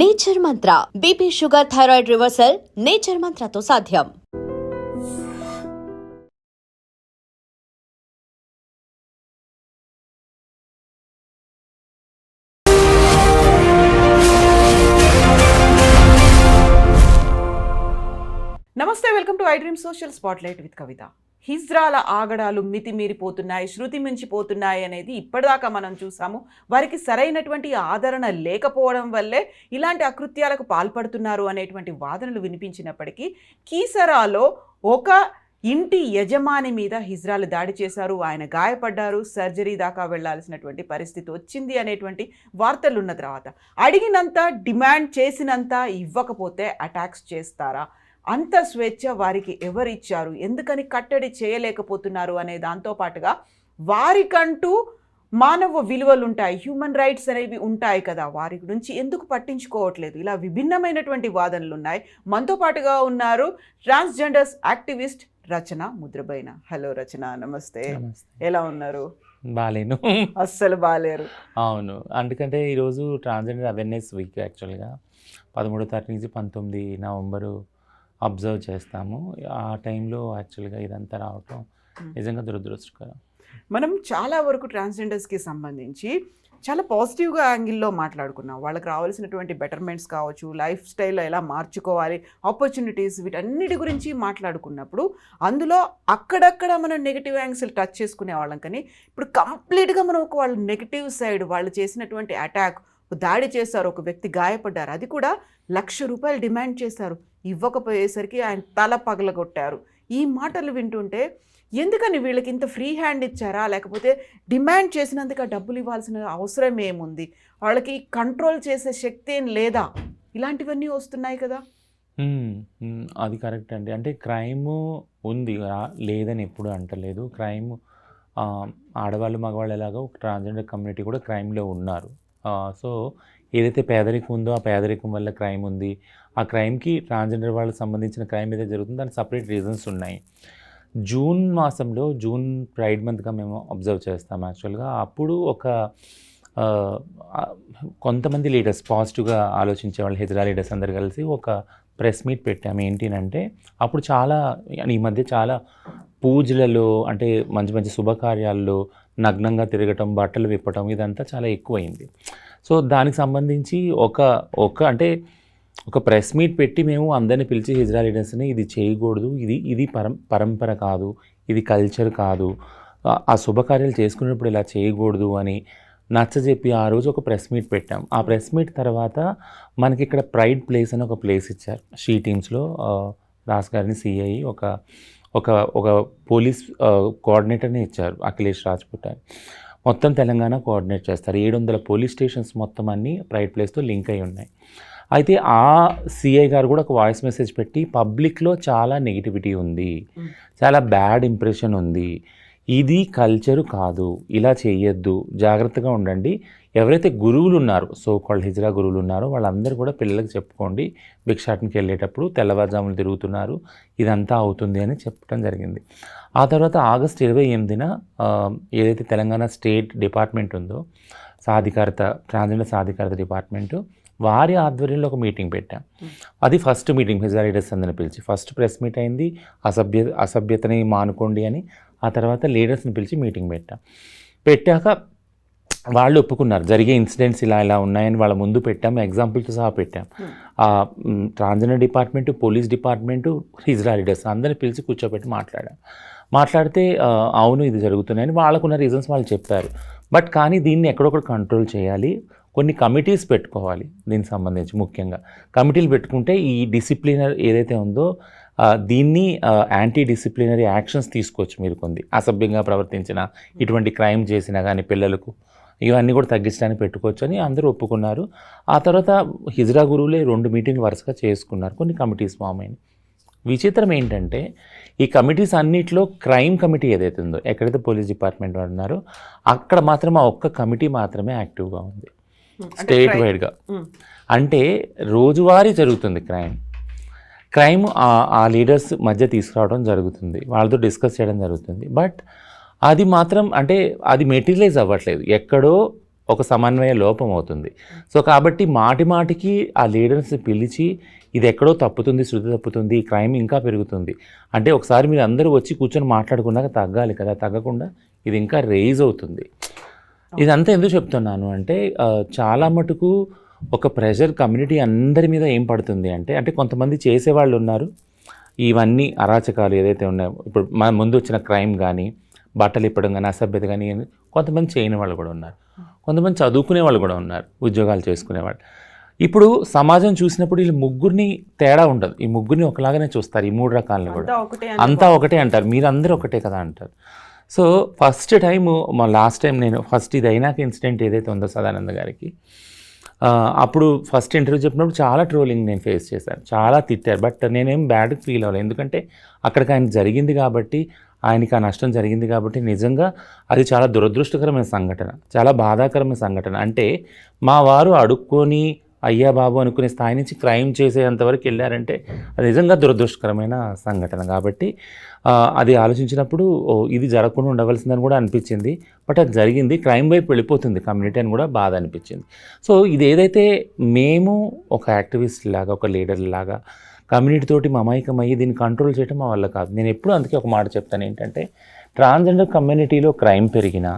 Nature Mantra BP sugar thyroid reversal Nature మంత్రతో సాధ్యం. నమస్తే, welcome to iDream Social Spotlight with Kavitha. హిజ్రాల ఆగడాలు మితిమీరిపోతున్నాయి, శృతి మించిపోతున్నాయి అనేది ఇప్పటిదాకా మనం చూసాము. వారికి సరైనటువంటి ఆదరణ లేకపోవడం వల్లే ఇలాంటి అకృత్యాలకు పాల్పడుతున్నారు అనేటువంటి వాదనలు వినిపించినప్పటికీ కీసరాలో ఒక ఇంటి యజమాని మీద హిజ్రాలు దాడి చేశారు, ఆయన గాయపడ్డారు, సర్జరీ దాకా వెళ్లాల్సినటువంటి పరిస్థితి వచ్చింది అనేటువంటి వార్తలు ఉన్న తర్వాత అడిగినంత డిమాండ్ చేసినంత ఇవ్వకపోతే అటాక్స్ చేస్తారా? అంత స్వేచ్ఛ వారికి ఎవరిచ్చారు? ఎందుకని కట్టడి చేయలేకపోతున్నారు అనే దాంతోపాటుగా వారికంటూ మానవ విలువలు ఉంటాయి, హ్యూమన్ రైట్స్ అనేవి ఉంటాయి కదా, వారి గురించి ఎందుకు పట్టించుకోవట్లేదు? ఇలా విభిన్నమైనటువంటి వాదనలు ఉన్నాయి. మనతో పాటుగా ఉన్నారు ట్రాన్స్జెండర్స్ యాక్టివిస్ట్ రచన ముద్రబైన. హలో రచన, నమస్తే. ఎలా ఉన్నారు? బాలేను, అస్సలు బాలేరు. అవును, అందుకంటే ఈరోజు ట్రాన్స్జెండర్ అవేర్నెస్ వీక్. యాక్చువల్గా 13వ తారీఖు నుంచి 19 నవంబరు అబ్జర్వ్ చేస్తాము. ఆ టైంలో యాక్చువల్గా ఇదంతా రావటం నిజంగా దురదృష్టకరం. మనం చాలా వరకు ట్రాన్స్జెండర్స్కి సంబంధించి చాలా పాజిటివ్గా యాంగిల్లో మాట్లాడుకున్నాం. వాళ్ళకి రావాల్సినటువంటి బెటర్మెంట్స్ కావచ్చు, లైఫ్ స్టైల్లో ఎలా మార్చుకోవాలి, ఆపర్చునిటీస్, వీటన్నిటి గురించి మాట్లాడుకున్నప్పుడు అందులో అక్కడక్కడ మనం నెగిటివ్ యాంగిల్స్ టచ్ చేసుకునే వాళ్ళం. కానీ ఇప్పుడు కంప్లీట్గా మనం ఒక వాళ్ళ నెగిటివ్ సైడ్, వాళ్ళు చేసినటువంటి అటాక్, దాడి చేశారు, ఒక వ్యక్తి గాయపడ్డారు, అది కూడా ₹1,00,000 డిమాండ్ చేశారు, ఇవ్వకపోయేసరికి ఆయన తల పగలగొట్టారు. ఈ మాటలు వింటుంటే ఎందుకని వీళ్ళకి ఇంత ఫ్రీ హ్యాండ్ ఇచ్చారా, లేకపోతే డిమాండ్ చేసినందుకు డబ్బులు ఇవ్వాల్సిన అవసరం ఏముంది? వాళ్ళకి కంట్రోల్ చేసే శక్తి ఏం లేదా? ఇలాంటివన్నీ వస్తున్నాయి కదా. అది కరెక్ట్ అండి. అంటే క్రైము ఉంది, లేదని ఎప్పుడు అంటలేదు. క్రైమ్ ఆడవాళ్ళు మగవాళ్ళు ఎలాగో ట్రాన్స్జెండర్ కమ్యూనిటీ కూడా క్రైమ్లో ఉన్నారు. సో ఏదైతే పేదరికం ఉందో ఆ పేదరికం వల్ల క్రైమ్ ఉంది. ఆ క్రైమ్కి ట్రాన్స్జెండర్ వాళ్ళకి సంబంధించిన క్రైమ్ ఏదైతే జరుగుతుందో దానికి సపరేట్ రీజన్స్ ఉన్నాయి. జూన్ మాసంలో, జూన్ ప్రైడ్ మంత్గా మేము అబ్జర్వ్ చేస్తాం. యాక్చువల్గా అప్పుడు ఒక కొంతమంది లీడర్స్, పాజిటివ్గా ఆలోచించే వాళ్ళు, హిజ్రా లీడర్స్ అందరు కలిసి ఒక ప్రెస్ మీట్ పెట్టాము. ఏంటినంటే అప్పుడు చాలా, ఈ మధ్య చాలా పూజలలో, అంటే మంచి మంచి శుభకార్యాల్లో నగ్నంగా తిరగటం, బట్టలు విప్పటం, ఇదంతా చాలా ఎక్కువైంది. సో దానికి సంబంధించి అంటే ఒక ప్రెస్ మీట్ పెట్టి మేము అందరిని పిలిచి హిజ్రా లీడర్స్ని, ఇది చేయకూడదు, ఇది పరంపర కాదు, ఇది కల్చర్ కాదు, ఆ శుభకార్యాలు చేసుకునేప్పుడు ఇలా చేయకూడదు అని నచ్చజెప్పి ఆ రోజు ఒక ప్రెస్ మీట్ పెట్టాం. ఆ ప్రెస్ మీట్ తర్వాత మనకి ఇక్కడ ప్రైడ్ ప్లేస్ అని ఒక ప్లేస్ ఇచ్చారు. షీ టీమ్స్లో రాస్ గారిని సిఐ, ఒక పోలీస్ కోఆర్డినేటర్ని ఇచ్చారు, అఖిలేష్ రాజ్పుట్ అని. మొత్తం తెలంగాణ కోఆర్డినేట్ చేస్తారు. 700 పోలీస్ స్టేషన్స్ మొత్తం అన్నీ ప్రైడ్ ప్లేస్తో లింక్ అయి ఉన్నాయి. అయితే ఆ సిఐ గారు కూడా ఒక వాయిస్ మెసేజ్ పెట్టి, పబ్లిక్లో చాలా నెగిటివిటీ ఉంది, చాలా బ్యాడ్ ఇంప్రెషన్ ఉంది, ఇది కల్చరు కాదు, ఇలా చేయొద్దు, జాగ్రత్తగా ఉండండి. ఎవరైతే గురువులు ఉన్నారో, సో కాల్డ్ హిజ్రా గురువులు ఉన్నారో వాళ్ళందరూ కూడా పిల్లలకు చెప్పుకోండి, భిక్షాటనకి వెళ్ళేటప్పుడు తెల్లవారుజాములు తిరుగుతున్నారు, ఇదంతా అవుతుంది అని చెప్పడం జరిగింది. ఆ తర్వాత ఆగస్టు 28న ఏదైతే తెలంగాణ స్టేట్ డిపార్ట్మెంట్ ఉందో, ట్రాన్స్జెండర్ సాధికారత డిపార్ట్మెంటు, వారి ఆధ్వర్యంలో ఒక మీటింగ్ పెట్టాం. అది ఫస్ట్ మీటింగ్, హిజ్రా లీడర్స్ అందరిని పిలిచి ఫస్ట్ ప్రెస్ మీట్ అయింది. అసభ్యతని మానుకోండి అని. ఆ తర్వాత లీడర్స్ని పిలిచి మీటింగ్ పెట్టాక వాళ్ళు ఒప్పుకున్నారు, జరిగే ఇన్సిడెంట్స్ ఇలా ఉన్నాయని వాళ్ళ ముందు పెట్టాము, ఎగ్జాంపుల్తో సహా పెట్టాం. Transgender department, police department, hijra leaders అందరిని పిలిచి కూర్చోబెట్టి మాట్లాడితే అవును ఇది జరుగుతున్నాయని వాళ్ళకున్న రీజన్స్ వాళ్ళు చెప్పారు. బట్ కానీ దీన్ని ఎక్కడొక్కడ కంట్రోల్ చేయాలి, కొన్ని కమిటీస్ పెట్టుకోవాలి. దీనికి సంబంధించి ముఖ్యంగా కమిటీలు పెట్టుకుంటే ఈ డిసిప్లినర్ ఏదైతే ఉందో దీన్ని యాంటీ డిసిప్లినరీ యాక్షన్స్ తీసుకోవచ్చు. మీరు కొన్ని అసభ్యంగా ప్రవర్తించిన, ఇటువంటి క్రైమ్ చేసినా కానీ పిల్లలకు, ఇవన్నీ కూడా తగ్గించడానికి పెట్టుకోవచ్చు అని అందరూ ఒప్పుకున్నారు. ఆ తర్వాత హిజ్రా గురువులే 2 మీటింగ్లు వరుసగా చేసుకున్నారు, కొన్ని కమిటీస్ ఫామ్ అయినాయి. విచిత్రం ఏంటంటే ఈ కమిటీస్ అన్నిట్లో క్రైమ్ కమిటీ ఏదైతే ఉందో, ఎక్కడైతే పోలీస్ డిపార్ట్మెంట్ వాడు ఉన్నారో అక్కడ మాత్రం ఆ ఒక్క కమిటీ మాత్రమే యాక్టివ్గా ఉంది స్టేట్ వైడ్గా. అంటే రోజువారీ జరుగుతుంది క్రైమ్ ఆ లీడర్స్ మధ్య తీసుకురావడం జరుగుతుంది, వాళ్ళతో డిస్కస్ చేయడం జరుగుతుంది. బట్ అది మాత్రం అంటే అది మెటీరియలైజ్ అవ్వట్లేదు. ఎక్కడో ఒక సమన్వయ లోపం అవుతుంది. సో కాబట్టి మాటికి ఆ లీడర్స్ని పిలిచి ఇది ఎక్కడో తప్పుతుంది, శృతి తప్పుతుంది, క్రైమ్ ఇంకా పెరుగుతుంది అంటే ఒకసారి మీరు అందరూ వచ్చి కూర్చొని మాట్లాడుకున్నాక తగ్గాలి కదా, తగ్గకుండా ఇది ఇంకా రేజ్ అవుతుంది. ఇదంతా ఎందుకు చెప్తున్నాను అంటే చాలా మటుకు ఒక ప్రెషర్ కమ్యూనిటీ అందరి మీద ఏం పడుతుంది అంటే కొంతమంది చేసేవాళ్ళు ఉన్నారు, ఇవన్నీ అరాచకాలు ఏదైతే ఉన్నాయో ఇప్పుడు మన ముందు వచ్చిన క్రైమ్ కానీ బట్టలు ఇప్పడం కానీ అసభ్యత కానీ కొంతమంది చేయని వాళ్ళు కూడా ఉన్నారు, కొంతమంది చదువుకునే వాళ్ళు కూడా ఉన్నారు, ఉద్యోగాలు చేసుకునేవాళ్ళు. ఇప్పుడు సమాజం చూసినప్పుడు వీళ్ళు ముగ్గురిని తేడా ఉండదు, ఈ ముగ్గురిని ఒకలాగానే చూస్తారు, ఈ 3 రకాలను కూడా అంతా ఒకటే అంటారు, మీరందరూ ఒకటే కదా అంటారు. సో ఫస్ట్ టైము మా లాస్ట్ టైం నేను ఫస్ట్ ఇది అయినాక ఇన్సిడెంట్ ఏదైతే ఉందో సదానంద గారికి అప్పుడు ఫస్ట్ ఇంటర్వ్యూ చెప్పినప్పుడు చాలా ట్రోలింగ్ నేను ఫేస్ చేశాను, చాలా తిట్టారు. బట్ నేనేం బ్యాడ్గా ఫీల్ అవ్వలేదు, ఎందుకంటే అక్కడికి ఆయన జరిగింది కాబట్టి, ఆయనకి ఆ నష్టం జరిగింది కాబట్టి నిజంగా అది చాలా దురదృష్టకరమైన సంఘటన, చాలా బాధాకరమైన సంఘటన. అంటే మా వారు అడుక్కొని అయ్యా బాబు అనుకునే స్థాయి నుంచి క్రైమ్ చేసేంతవరకు వెళ్ళారంటే అది నిజంగా దురదృష్టకరమైన సంఘటన. కాబట్టి అది ఆలోచించినప్పుడు ఇది జరగకుండా ఉండవలసిందని కూడా అనిపించింది. బట్ అది జరిగింది, క్రైమ్ వైపు వెళ్ళిపోతుంది కమ్యూనిటీ అని కూడా బాధ అనిపించింది. సో ఇది ఏదైతే మేము ఒక యాక్టివిస్ట్ లాగా, ఒక లీడర్ లాగా కమ్యూనిటీ తోటి మమైకమయ్యి దీన్ని కంట్రోల్ చేయడం మా వల్ల కాదు. నేను ఎప్పుడు అందుకే ఒక మాట చెప్తాను ఏంటంటే, ట్రాన్స్జెండర్ కమ్యూనిటీలో క్రైమ్ పెరిగినా,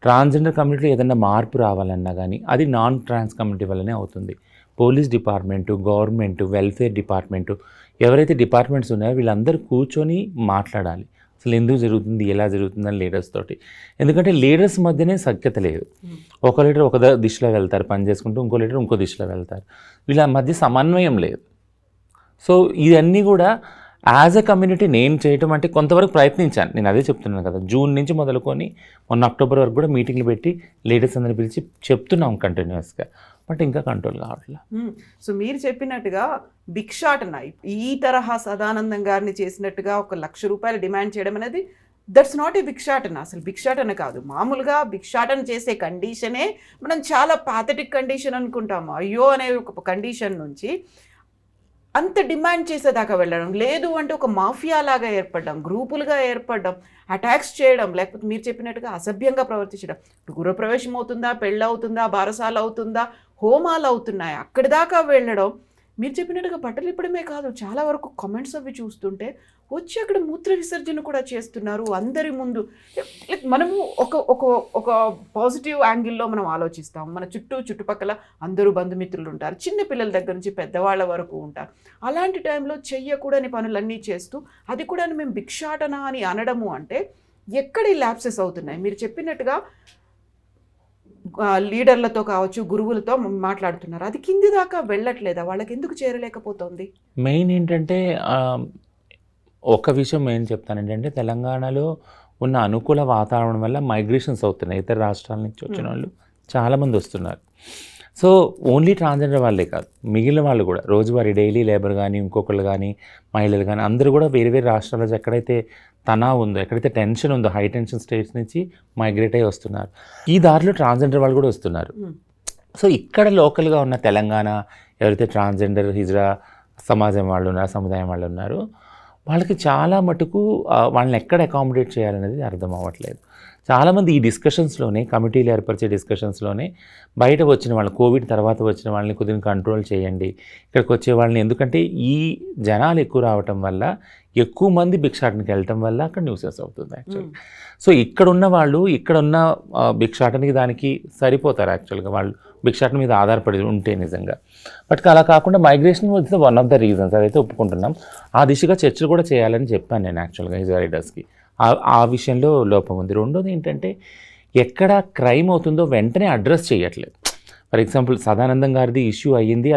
ట్రాన్స్జెండర్ కమ్యూనిటీలో ఏదైనా మార్పు రావాలన్నా కానీ అది నాన్ ట్రాన్స్ కమ్యూనిటీ వల్లనే అవుతుంది. Police department, government, welfare department, ఎవరైతే డిపార్ట్మెంట్స్ ఉన్నాయో వీళ్ళందరూ కూర్చొని మాట్లాడాలి, అసలు ఎందుకు జరుగుతుంది, ఎలా జరుగుతుందని లీడర్స్ తోటి. ఎందుకంటే లీడర్స్ మధ్యనే సఖ్యత లేదు, ఒక లీడర్ ఒక దిశలో వెళ్తారు పని చేసుకుంటూ, ఇంకో లీడర్ ఇంకో దిశలో వెళ్తారు, వీళ్ళ మధ్య సమన్వయం లేదు. సో ఇవన్నీ కూడా యాజ్ ఎ కమ్యూనిటీ నేను చేయటం అంటే కొంతవరకు ప్రయత్నించాను, నేను అదే చెప్తున్నాను కదా, జూన్ నుంచి మొదలుకొని మొన్న అక్టోబర్ వరకు కూడా మీటింగ్లు పెట్టి లీడర్స్ అందరిని పిలిచి చెప్తున్నాం కంటిన్యూస్గా, బట్ ఇంకా కంట్రోల్ కావట్లేదు. సో మీరు చెప్పినట్టుగా భిక్షాటన ఈ తరహా సదానందం గారిని చేసినట్టుగా ₹1,00,000 డిమాండ్ చేయడం అనేది దట్స్ నాట్ ఏ భిక్షాటన, అసలు భిక్షాటన కాదు. మామూలుగా భిక్షాటన చేసే కండిషనే మనం చాలా పాథటిక్ కండిషన్ అనుకుంటాము, అయ్యో అనే ఒక కండిషన్ నుంచి అంత డిమాండ్ చేసేదాకా వెళ్ళడం, లేదు అంటే ఒక మాఫియా లాగా ఏర్పడడం, గ్రూపులుగా ఏర్పడడం, అటాక్స్ చేయడం, లేకపోతే మీరు చెప్పినట్టుగా అసభ్యంగా ప్రవర్తించడం, గృహప్రవేశం అవుతుందా, పెళ్ళి అవుతుందా, బారసాలు అవుతుందా, హోమాలు అవుతున్నాయి, అక్కడి దాకా వెళ్ళడం. మీరు చెప్పినట్టుగా బట్టలు ఇప్పడమే కాదు, చాలా వరకు కామెంట్స్ అవి చూస్తుంటే వచ్చి అక్కడ మూత్ర విసర్జన కూడా చేస్తున్నారు అందరి ముందు. మనము ఒక పాజిటివ్ యాంగిల్లో మనం ఆలోచిస్తాం, మన చుట్టుపక్కల అందరూ బంధుమిత్రులు ఉంటారు, చిన్న పిల్లల దగ్గర నుంచి పెద్దవాళ్ళ వరకు ఉంటారు. అలాంటి టైంలో చెయ్యకూడని పనులన్నీ చేస్తూ అది కూడా మేము భిక్షాటన అని అనడము అంటే ఎక్కడ ఈ ల్యాప్సెస్ అవుతున్నాయి? మీరు చెప్పినట్టుగా లీడర్లతో కావచ్చు, గురువులతో మాట్లాడుతున్నారు, అది కింది దాకా వెళ్ళట్లేదా? వాళ్ళకి ఎందుకు చేరలేకపోతుంది? మెయిన్ ఏంటంటే ఒక విషయం ఏం చెప్తాను ఏంటంటే, తెలంగాణలో ఉన్న అనుకూల వాతావరణం వల్ల మైగ్రేషన్స్ అవుతున్నాయి, ఇతర రాష్ట్రాల నుంచి వచ్చిన వాళ్ళు చాలామంది వస్తున్నారు. సో ఓన్లీ ట్రాన్స్జెండర్ వాళ్ళే కాదు, మిగిలిన వాళ్ళు కూడా రోజువారీ డైలీ లేబర్ కానీ, ఇంకొకళ్ళు కానీ, మహిళలు కానీ అందరూ కూడా వేరే వేరే రాష్ట్రాల్లో ఎక్కడైతే తనావ్ ఉందో, ఎక్కడైతే టెన్షన్ ఉందో, హై టెన్షన్ స్టేట్స్ నుంచి మైగ్రేట్ అయ్యి వస్తున్నారు. ఈ దారిలో ట్రాన్స్జెండర్ వాళ్ళు కూడా వస్తున్నారు. సో ఇక్కడ లోకల్గా ఉన్న తెలంగాణ ఎవరైతే ట్రాన్స్జెండర్ హిజ్రా సమాజం వాళ్ళు ఉన్నారు, సముదాయం వాళ్ళు ఉన్నారు, వాళ్ళకి చాలా మటుకు వాళ్ళని ఎక్కడ అకామిడేట్ చేయాలనేది అర్థం అవ్వట్లేదు. చాలామంది ఈ డిస్కషన్స్లోనే, కమిటీలు ఏర్పరిచే డిస్కషన్స్లోనే బయట వచ్చిన వాళ్ళు, కోవిడ్ తర్వాత వచ్చిన వాళ్ళని కొద్దిగా కంట్రోల్ చేయండి, ఇక్కడికి వచ్చే వాళ్ళని, ఎందుకంటే ఈ జనాలు ఎక్కువ రావటం వల్ల, ఎక్కువ మంది భిక్షాటనకి వెళ్ళటం వల్ల అక్కడ న్యూసెస్ అవుతుంది యాక్చువల్గా. సో ఇక్కడున్న వాళ్ళు ఇక్కడున్న భిక్షాటనకి దానికి సరిపోతారు యాక్చువల్గా, వాళ్ళు భిక్షాటన మీద ఆధారపడి ఉంటే నిజంగా. బట్ అలా కాకుండా migration was one of the reasons, అదైతే ఒప్పుకుంటున్నాం. ఆ దిశగా చర్చలు కూడా చేయాలని చెప్పాను నేను యాక్చువల్గా హిజ్రా లీడర్స్కి. ఆ విషయంలో లోపం ఉంది. రెండోది ఏంటంటే, ఎక్కడ క్రైమ్ అవుతుందో వెంటనే అడ్రస్ చేయట్లేదు. ఫర్ ఎగ్జాంపుల్ సదానందం గారిది ఇష్యూ అయ్యింది,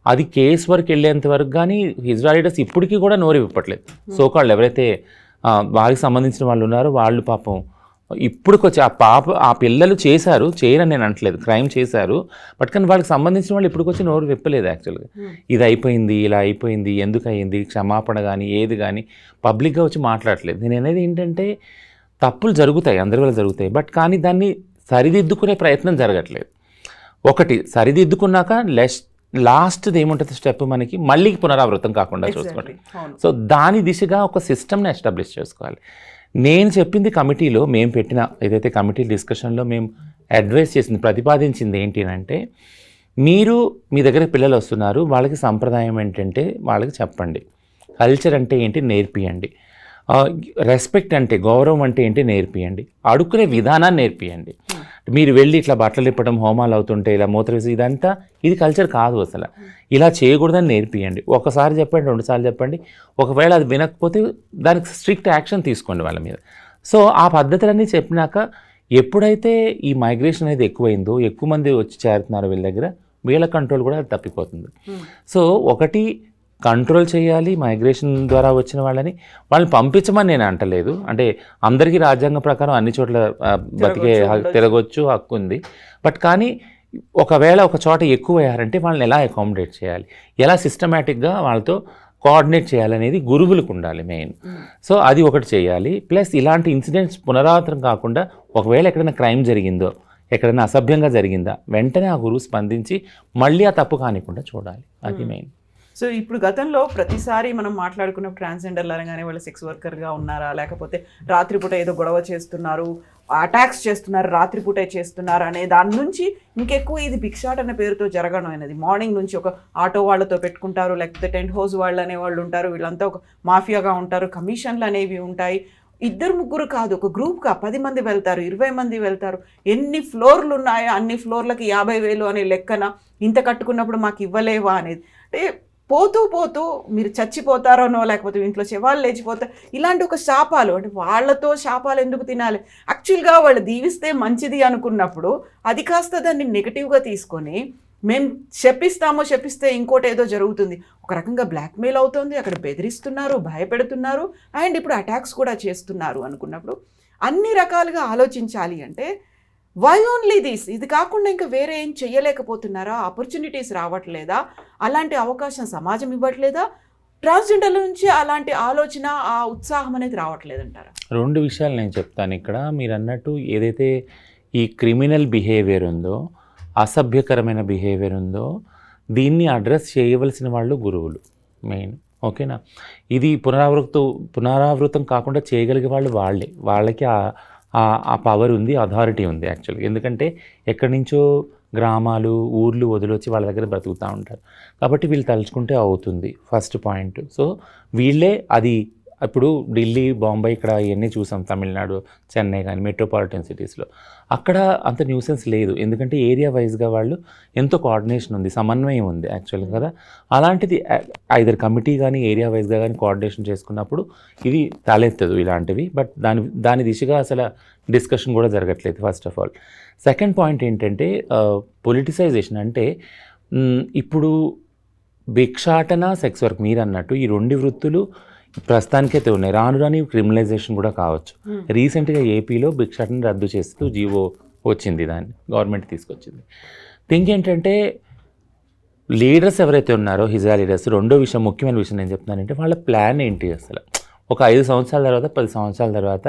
అది కేసు వరకు వెళ్ళేంత వరకు కానీ హిజ్రా లీడర్స్ ఇప్పటికీ కూడా నోరు ఇవ్వట్లేదు. సోకాళ్ళు ఎవరైతే వారికి సంబంధించిన వాళ్ళు ఉన్నారో వాళ్ళు పాపం ఇప్పుడుకొచ్చి ఆ పిల్లలు చేయరని నేను అనట్లేదు, క్రైమ్ చేశారు, బట్ కానీ వాళ్ళకి సంబంధించిన వాళ్ళు ఇప్పుడుకొచ్చి నోరు విప్పలేదు యాక్చువల్గా. ఇది అయిపోయింది, ఇలా అయిపోయింది, ఎందుకు అయ్యింది, క్షమాపణ కానీ ఏది కానీ పబ్లిక్గా వచ్చి మాట్లాడట్లేదు. నేను అనేది ఏంటంటే, తప్పులు జరుగుతాయి, అందరి వల్ల జరుగుతాయి, బట్ కానీ దాన్ని సరిదిద్దుకునే ప్రయత్నం జరగట్లేదు. ఒకటి సరిదిద్దుకున్నాక లాస్ట్ది ఏముంటుంది స్టెప్, మనకి మళ్ళీ పునరావృతం కాకుండా చూసుకోండి. సో దాని దిశగా ఒక సిస్టమ్ని ఎస్టాబ్లిష్ చేసుకోవాలి. నేను చెప్పింది కమిటీలో మేము పెట్టిన ఏదైతే కమిటీ డిస్కషన్లో మేము అడ్వైస్ చేసింది, ప్రతిపాదించింది ఏంటి అంటే, మీరు మీ దగ్గర పిల్లలు వస్తున్నారు, వాళ్ళకి సంప్రదాయం ఏంటంటే వాళ్ళకి చెప్పండి, కల్చర్ అంటే ఏంటి నేర్పియండి, రెస్పెక్ట్ అంటే గౌరవం అంటే ఏంటి నేర్పియండి, అడుక్కునే విధానాన్ని నేర్పియండి. మీరు వెళ్ళి ఇట్లా బట్టలు ఇప్పడం, హోమాలు అవుతుంటే ఇలా మూత్ర వేసి ఇదంతా ఇది కల్చర్ కాదు, అసలు ఇలా చేయకూడదని నేర్పియండి. ఒకసారి చెప్పండి, 2 సార్లు చెప్పండి, ఒకవేళ అది వినకపోతే దానికి స్ట్రిక్ట్ యాక్షన్ తీసుకోండి వాళ్ళ మీద. సో ఆ పద్ధతులన్నీ చెప్పినాక ఎప్పుడైతే ఈ మైగ్రేషన్ అనేది ఎక్కువైందో, ఎక్కువ మంది వచ్చి చేరుతున్నారు వీళ్ళ దగ్గర, వీళ్ళ కంట్రోల్ కూడా తప్పిపోతుంది. సో ఒకటి కంట్రోల్ చేయాలి మైగ్రేషన్ ద్వారా వచ్చిన వాళ్ళని పంపించమని నేను అంటలేదు. అంటే అందరికీ రాజ్యాంగ ప్రకారం అన్ని చోట్ల బతికే తిరగొచ్చు, హక్కు ఉంది. బట్ కానీ ఒకవేళ ఒక చోట ఎక్కువ అయ్యారంటే వాళ్ళని ఎలా అకామిడేట్ చేయాలి, ఎలా సిస్టమేటిక్గా వాళ్ళతో కోఆర్డినేట్ చేయాలనేది గురువులకు ఉండాలి మెయిన్. సో అది ఒకటి చేయాలి. ప్లస్ ఇలాంటి ఇన్సిడెంట్స్ పునరావృతం కాకుండా ఒకవేళ ఎక్కడైనా క్రైమ్ జరిగిందో, ఎక్కడైనా అసభ్యంగా జరిగిందా, వెంటనే ఆ గురువు స్పందించి మళ్ళీ ఆ తప్పు కానికుండా చూడాలి, అది మెయిన్. సో ఇప్పుడు గతంలో ప్రతిసారి మనం మాట్లాడుకున్న ట్రాన్స్జెండర్లు అనగానే వాళ్ళు సెక్స్ వర్కర్గా ఉన్నారా, లేకపోతే రాత్రిపూట ఏదో గొడవ చేస్తున్నారు, అటాక్స్ చేస్తున్నారు, రాత్రిపూటే చేస్తున్నారు అనే దాని నుంచి ఇంకెక్కువ ఇది భిక్షాటన పేరుతో జరగడం అనేది. మార్నింగ్ నుంచి ఒక ఆటో వాళ్ళతో పెట్టుకుంటారు, లేకపోతే టెంట్ హౌస్ వాళ్ళు అనేవాళ్ళు ఉంటారు, వీళ్ళంతా ఒక మాఫియాగా ఉంటారు, కమిషన్లు అనేవి ఉంటాయి. 2-3 కాదు, ఒక గ్రూప్గా 10 మంది వెళ్తారు, 20 మంది వెళ్తారు. ఎన్ని ఫ్లోర్లు ఉన్నాయో అన్ని ఫ్లోర్లకి 50,000 అనే లెక్కన, ఇంత కట్టుకున్నప్పుడు మాకు ఇవ్వలేవా అనేది. అంటే పోతూ పోతూ మీరు చచ్చిపోతారోనో, లేకపోతే ఇంట్లో శవాలు లేచిపోతారు, ఇలాంటి ఒక శాపాలు. అంటే వాళ్ళతో శాపాలు ఎందుకు తినాలి? యాక్చువల్గా వాళ్ళు దీవిస్తే మంచిది అనుకున్నప్పుడు అది కాస్త దాన్ని నెగిటివ్గా తీసుకొని మేము శపిస్తే ఇంకోటి ఏదో జరుగుతుంది, ఒక రకంగా బ్లాక్మెయిల్ అవుతుంది, అక్కడ బెదిరిస్తున్నారు, భయపెడుతున్నారు, అండ్ ఇప్పుడు అటాక్స్ కూడా చేస్తున్నారు అనుకున్నప్పుడు అన్ని రకాలుగా ఆలోచించాలి. అంటే వై ఓన్లీ దిస్? ఇది కాకుండా ఇంకా వేరే ఏం చెయ్యలేకపోతున్నారా? ఆపర్చునిటీస్ రావట్లేదా? అలాంటి అవకాశం సమాజం ఇవ్వట్లేదా? ట్రాన్స్జెండర్ల నుంచి అలాంటి ఆలోచన, ఆ ఉత్సాహం అనేది రావట్లేదంటారా? 2 విషయాలు నేను చెప్తాను ఇక్కడ. మీరు అన్నట్టు ఏదైతే ఈ క్రిమినల్ బిహేవియర్ ఉందో, అసభ్యకరమైన బిహేవియర్ ఉందో, దీన్ని అడ్రస్ చేయవలసిన వాళ్ళు గురువులు మెయిన్. ఓకేనా? ఇది పునరావృతం కాకుండా చేయగలిగే వాళ్ళు వాళ్ళకి ఆ పవర్ ఉంది, అథారిటీ ఉంది యాక్చువల్గా. ఎందుకంటే ఎక్కడి నుంచో గ్రామాలు, ఊర్లు వదిలొచ్చి వాళ్ళ దగ్గర బ్రతుకుతూ ఉంటారు. కాబట్టి వీళ్ళు తలుచుకుంటే అవుతుంది, ఫస్ట్ పాయింట్. సో వీళ్ళే అది. ఇప్పుడు ఢిల్లీ, బాంబే ఇక్కడ ఇవన్నీ చూసాం, తమిళనాడు, చెన్నై కానీ మెట్రోపాలిటన్ సిటీస్లో అక్కడ అంత న్యూసెన్స్ లేదు. ఎందుకంటే ఏరియా వైజ్గా వాళ్ళు ఎంతో కోఆర్డినేషన్ ఉంది, సమన్వయం ఉంది యాక్చువల్గా కదా. అలాంటిది ఐదర్ కమిటీ కానీ ఏరియా వైజ్గా కానీ కోఆర్డినేషన్ చేసుకున్నప్పుడు ఇది తలెత్తదు ఇలాంటివి. బట్ దాని దిశగా అసలు డిస్కషన్ కూడా జరగట్లేదు first of all. Second point ఏంటంటే పొలిటిసైజేషన్. అంటే ఇప్పుడు భిక్షాటన, సెక్స్ వర్క్ మీరు అన్నట్టు ఈ 2 వృత్తులు ప్రస్తుతానికైతే ఉన్నాయి. రాని క్రిమినలైజేషన్ కూడా కావచ్చు. రీసెంట్గా ఏపీలో భిక్షాటన రద్దు చేస్తూ జీవో వచ్చింది, దాన్ని గవర్నమెంట్ తీసుకొచ్చింది. థింక్ ఏంటంటే లీడర్స్ ఎవరైతే ఉన్నారో, హిజా లీడర్స్, రెండో విషయం, ముఖ్యమైన విషయం నేను చెప్తున్నానంటే వాళ్ళ ప్లాన్ ఏంటి అసలు. ఒక 5 సంవత్సరాల తర్వాత, 10 సంవత్సరాల తర్వాత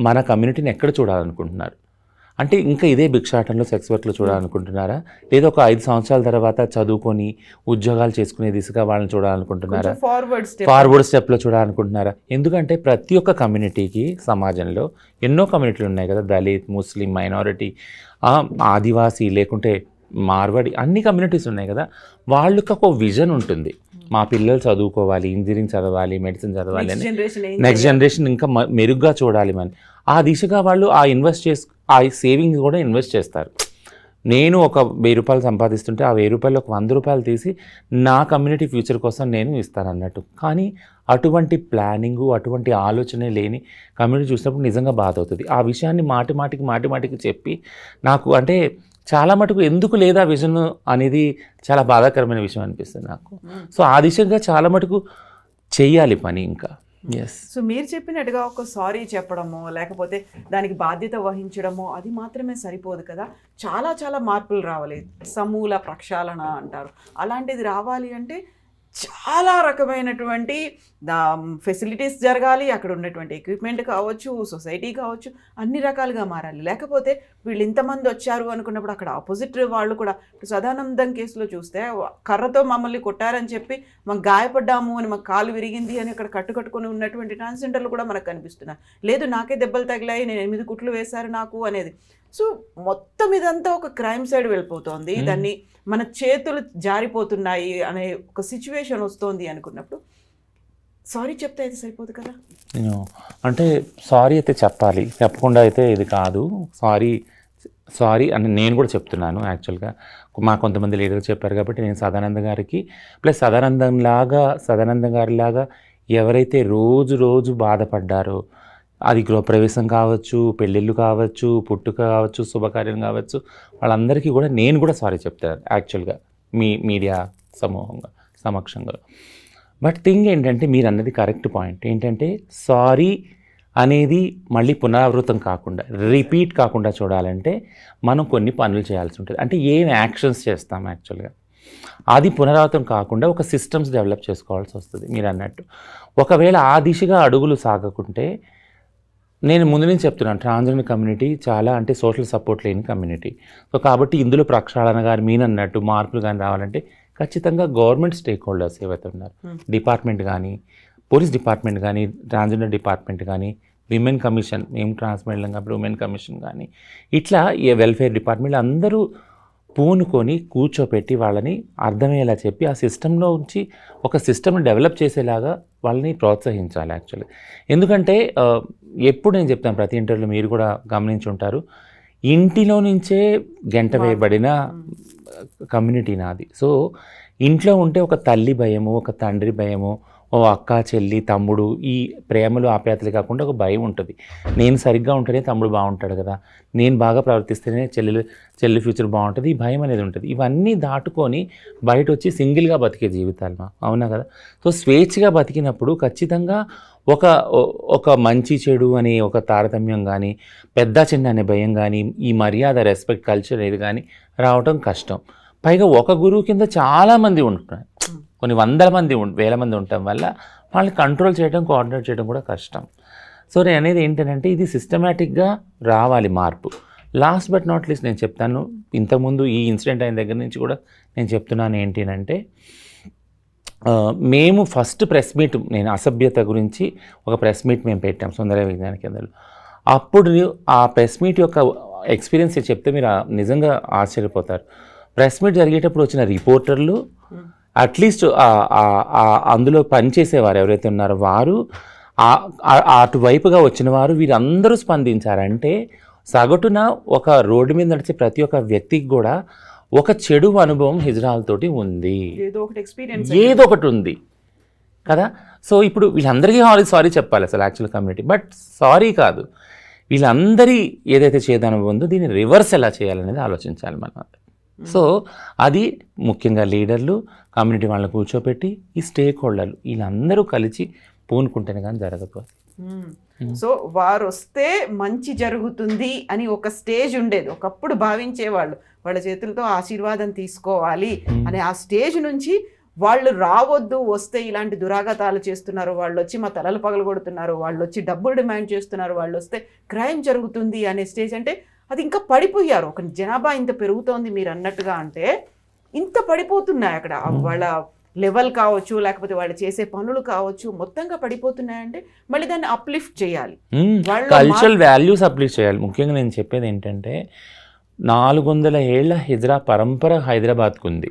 మన కమ్యూనిటీని ఎక్కడ చూడాలనుకుంటున్నారు? అంటే ఇంకా ఇదే భిక్షాటనలో, సెక్స్ వర్క్లో చూడాలనుకుంటున్నారా? లేదా ఒక 5 సంవత్సరాల తర్వాత చదువుకొని ఉద్యోగాలు చేసుకునే దిశగా వాళ్ళని చూడాలనుకుంటున్నారా? ఫార్వర్డ్ స్టెప్లో చూడాలనుకుంటున్నారా? ఎందుకంటే ప్రతి ఒక్క కమ్యూనిటీకి సమాజంలో ఎన్నో కమ్యూనిటీలు ఉన్నాయి కదా, దళిత్, ముస్లిం, మైనారిటీ, ఆదివాసీ, లేకుంటే మార్వాడి, అన్ని కమ్యూనిటీస్ ఉన్నాయి కదా. వాళ్ళకి ఒక విజన్ ఉంటుంది, మా పిల్లలు చదువుకోవాలి, ఇంజనీరింగ్ చదవాలి, మెడిసిన్ చదవాలి అని, నెక్స్ట్ జనరేషన్ ఇంకా మెరుగ్గా చూడాలి అని. ఆ దిశగా వాళ్ళు ఆ సేవింగ్స్ కూడా ఇన్వెస్ట్ చేస్తారు. నేను ఒక 1000 రూపాయలు సంపాదిస్తుంటే ఆ 1000 రూపాయలు ఒక 100 రూపాయలు తీసి నా కమ్యూనిటీ ఫ్యూచర్ కోసం నేను ఇస్తాను అన్నట్టు. కానీ అటువంటి ప్లానింగు, అటువంటి ఆలోచనే లేని కమ్యూనిటీ చూసినప్పుడు నిజంగా బాధ అవుతుంది. ఆ విషయాన్ని మాటిమాటికి చెప్పి నాకు అంటే చాలా మటుకు ఎందుకు లేదా విజన్ అనేది చాలా బాధాకరమైన విషయం అనిపిస్తుంది నాకు. సో ఆ దిశగా చాలా మటుకు చెయ్యాలి పని ఇంకా. ఎస్. సో మీరు చెప్పినట్టుగా ఒక సారీ చెప్పడమో, లేకపోతే దానికి బాధ్యత వహించడమో అది మాత్రమే సరిపోదు కదా. చాలా మార్పులు రావాలి. సమూల ప్రక్షాళన అంటారు. అలాంటిది రావాలి అంటే చాలా రకమైనటువంటి ఫెసిలిటీస్ జరగాలి, అక్కడ ఉన్నటువంటి ఎక్విప్మెంట్ కావచ్చు, సొసైటీ కావచ్చు, అన్ని రకాలుగా మారాలి. లేకపోతే వీళ్ళు ఇంతమంది వచ్చారు అనుకున్నప్పుడు అక్కడ ఆపోజిట్ వాళ్ళు కూడా, సదానందం కేసులో చూస్తే కర్రతో మమ్మల్ని కొట్టారని చెప్పి మాకు గాయపడ్డాము అని, మాకు కాలు విరిగింది అని అక్కడ కట్టుకొని ఉన్నటువంటి ట్రాన్స్జెండర్లు కూడా మనకు కనిపిస్తున్నారు. లేదు నాకే దెబ్బలు తగిలాయి, నేను 8 కుట్లు వేశారు నాకు అనేది. సో మొత్తం ఇదంతా ఒక క్రైమ్ సైడ్ వెళ్ళిపోతుంది, దాన్ని మన చేతులు జారిపోతున్నాయి అనే ఒక సిచ్యువేషన్ వస్తుంది అనుకున్నప్పుడు సారీ చెప్తే అయితే సరిపోదు కదా. అంటే సారీ అయితే చెప్పాలి, చెప్పకుండా అయితే ఇది కాదు. సారీ అని నేను కూడా చెప్తున్నాను. యాక్చువల్గా మా కొంతమంది లీడర్లు చెప్పారు కాబట్టి నేను సదానంద గారికి ప్లస్ సదానంద గారిలాగా ఎవరైతే రోజు బాధపడ్డారో, అది గృహప్రవేశం కావచ్చు, పెళ్ళిళ్ళు కావచ్చు, పుట్టుక కావచ్చు, శుభకార్యం కావచ్చు, వాళ్ళందరికీ కూడా నేను కూడా సారీ చెప్తాను యాక్చువల్గా మీ మీడియా సమక్షంగా. బట్ థింగ్ ఏంటంటే మీరు అన్నది కరెక్ట్ పాయింట్ ఏంటంటే సారీ అనేది మళ్ళీ పునరావృతం కాకుండా రిపీట్ కాకుండా చూడాలంటే మనం కొన్ని పనులు చేయాల్సి ఉంటుంది. అంటే ఏం యాక్షన్స్ చేస్తాం యాక్చువల్గా అది పునరావృతం కాకుండా ఒక సిస్టమ్స్ డెవలప్ చేసుకోవాల్సి వస్తుంది. మీరు అన్నట్టు ఒకవేళ ఆ దిశగా అడుగులు సాగకుంటే, నేను ముందు నుంచి చెప్తున్నాను ట్రాన్స్జెండర్ కమ్యూనిటీ చాలా అంటే సోషల్ సపోర్ట్ లేని కమ్యూనిటీ. సో కాబట్టి ఇందులో ప్రక్షాళన గారు మీనన్నట్టు మార్పులు కానీ రావాలంటే ఖచ్చితంగా గవర్నమెంట్ స్టేక్ హోల్డర్స్ ఏవైతే ఉన్నారు, డిపార్ట్మెంట్ కానీ, పోలీస్ డిపార్ట్మెంట్ కానీ, ట్రాన్స్జెండర్ డిపార్ట్మెంట్ కానీ, విమెన్ కమిషన్, మేము ట్రాన్స్జెండర్ కాబట్టి విమెన్ కమిషన్ కానీ, ఇట్లా ఏ వెల్ఫేర్ డిపార్ట్మెంట్ అందరూ పూనుకొని కూర్చోపెట్టి వాళ్ళని అర్థమయ్యేలా చెప్పి ఆ సిస్టంలో ఉంచి ఒక సిస్టమ్ని డెవలప్ చేసేలాగా వాళ్ళని ప్రోత్సహించాలి యాక్చువల్లీ. ఎందుకంటే ఎప్పుడు నేను చెప్తాను ప్రతి ఇంటర్వ్యూలో, మీరు కూడా గమనించి ఉంటారు, ఇంటిలో నుంచే గంట వేయబడిన కమ్యూనిటీ నాది. సో ఇంట్లో ఉంటే ఒక తల్లి భయము, ఒక తండ్రి భయము, ఓ అక్క చెల్లి తమ్ముడు, ఈ ప్రేమలు ఆప్యాయతలు కాకుండా ఒక భయం ఉంటుంది. నేను సరిగ్గా ఉంటేనే తమ్ముడు బాగుంటాడు కదా, నేను బాగా ప్రవర్తిస్తేనే చెల్లి ఫ్యూచర్ బాగుంటుంది, ఈ భయం అనేది ఉంటుంది. ఇవన్నీ దాటుకొని బయట వచ్చి సింగిల్గా బతికే జీవితాలు అవునా కదా. సో స్వేచ్ఛగా బతికినప్పుడు ఖచ్చితంగా ఒక మంచి చెడు అనే ఒక తారతమ్యం కానీ, పెద్ద చిన్న అనే భయం కానీ, ఈ మర్యాద రెస్పెక్ట్ కల్చర్ అనేది కానీ రావటం కష్టం. పైగా ఒక గురువు కింద చాలామంది ఉంటున్నారు, కొన్ని వేల మంది ఉండటం వల్ల వాళ్ళని కంట్రోల్ చేయడం, కోఆర్డినేట్ చేయడం కూడా కష్టం. సో నేను అనేది ఏంటంటే ఇది సిస్టమేటిక్గా రావాలి మార్పు. లాస్ట్ బట్ నాట్ లీస్ట్ నేను చెప్తాను, ఇంతకుముందు ఈ ఇన్సిడెంట్ అయిన దగ్గర నుంచి కూడా నేను చెప్తున్నాను ఏంటి అంటే, మేము ఫస్ట్ ప్రెస్ మీట్, నేను అసభ్యత గురించి ఒక ప్రెస్ మీట్ మేము పెట్టాం సుందర విజ్ఞాన కేంద్రంలో. అప్పుడు ఆ ప్రెస్ మీట్ యొక్క ఎక్స్పీరియన్స్ చెప్తే మీరు నిజంగా ఆశ్చర్యపోతారు. ప్రెస్ మీట్ జరిగేటప్పుడు వచ్చిన రిపోర్టర్లు, అట్లీస్ట్ అందులో పనిచేసేవారు ఎవరైతే ఉన్నారో వారు, అటువైపుగా వచ్చిన వారు, వీరందరూ స్పందించారంటే సగటున ఒక రోడ్డు మీద నడిచే ప్రతి ఒక్క వ్యక్తికి కూడా ఒక చెడు అనుభవం హిజ్రాలతోటి ఉంది, ఏదో ఒకటి ఉంది కదా. సో ఇప్పుడు వీళ్ళందరికీ సారీ చెప్పాలి అసలు యాక్చువల్ కమ్యూనిటీ, బట్ సారీ కాదు, వీళ్ళందరి ఏదైతే చేదు అనుభవం ఉందో దీన్ని రివర్స్ ఎలా చేయాలనేది ఆలోచించాలి మనం. సో అది ముఖ్యంగా లీడర్లు, కమ్యూనిటీ వాళ్ళని కూర్చోపెట్టి ఈ స్టేక్ హోల్డర్లు వీళ్ళందరూ కలిసి పూనుకుంటేనే కానీ జరగకపోతే. సో వారు వస్తే మంచి జరుగుతుంది అని ఒక స్టేజ్ ఉండేది, ఒకప్పుడు భావించేవాళ్ళు, వాళ్ళ చేతులతో ఆశీర్వాదం తీసుకోవాలి అనే ఆ స్టేజ్ నుంచి వాళ్ళు రావద్దు, వస్తే ఇలాంటి దురాఘాతాలు చేస్తున్నారు, వాళ్ళు వచ్చి మా తలలు పగలగొడుతున్నారు, వాళ్ళు వచ్చి డబ్బులు డిమాండ్ చేస్తున్నారు, వాళ్ళు వస్తే క్రైమ్ జరుగుతుంది అనే స్టేజ్ అంటే అది ఇంకా పడిపోయారు. ఒక జనాభా ఇంత పెరుగుతోంది మీరు అన్నట్టుగా, అంటే ఇంత పడిపోతున్నాయి అక్కడ వాళ్ళ లెవెల్ కావచ్చు, లేకపోతే వాళ్ళు చేసే పనులు కావచ్చు, మొత్తంగా పడిపోతున్నాయంటే మళ్ళీ దాన్ని అప్లిఫ్ట్ చేయాలి, కల్చరల్ వాల్యూస్ అప్లిఫ్ట్ చేయాలి. ముఖ్యంగా నేను చెప్పేది ఏంటంటే 400 ఏళ్ల హిజ్రా పరంపర హైదరాబాద్కు ఉంది.